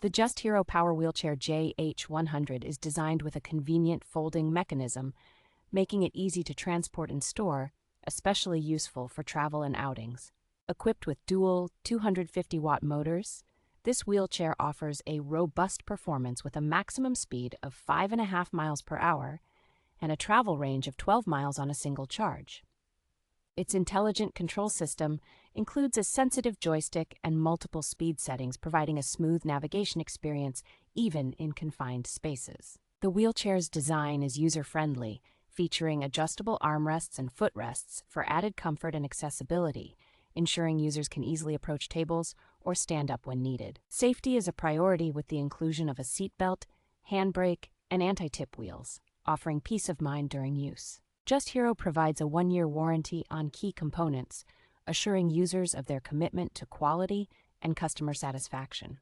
The JUSTHERO Power Wheelchair JH-100 is designed with a convenient folding mechanism, making it easy to transport and store, especially useful for travel and outings. Equipped with dual 250-watt motors, this wheelchair offers a robust performance with a maximum speed of 5.5 miles per hour and a travel range of 12 miles on a single charge. Its intelligent control system includes a sensitive joystick and multiple speed settings, providing a smooth navigation experience even in confined spaces. The wheelchair's design is user-friendly, featuring adjustable armrests and footrests for added comfort and accessibility, ensuring users can easily approach tables or stand up when needed. Safety is a priority with the inclusion of a seatbelt, handbrake, and anti-tip wheels, offering peace of mind during use. JUSTHERO provides a 1-year warranty on key components, assuring users of their commitment to quality and customer satisfaction.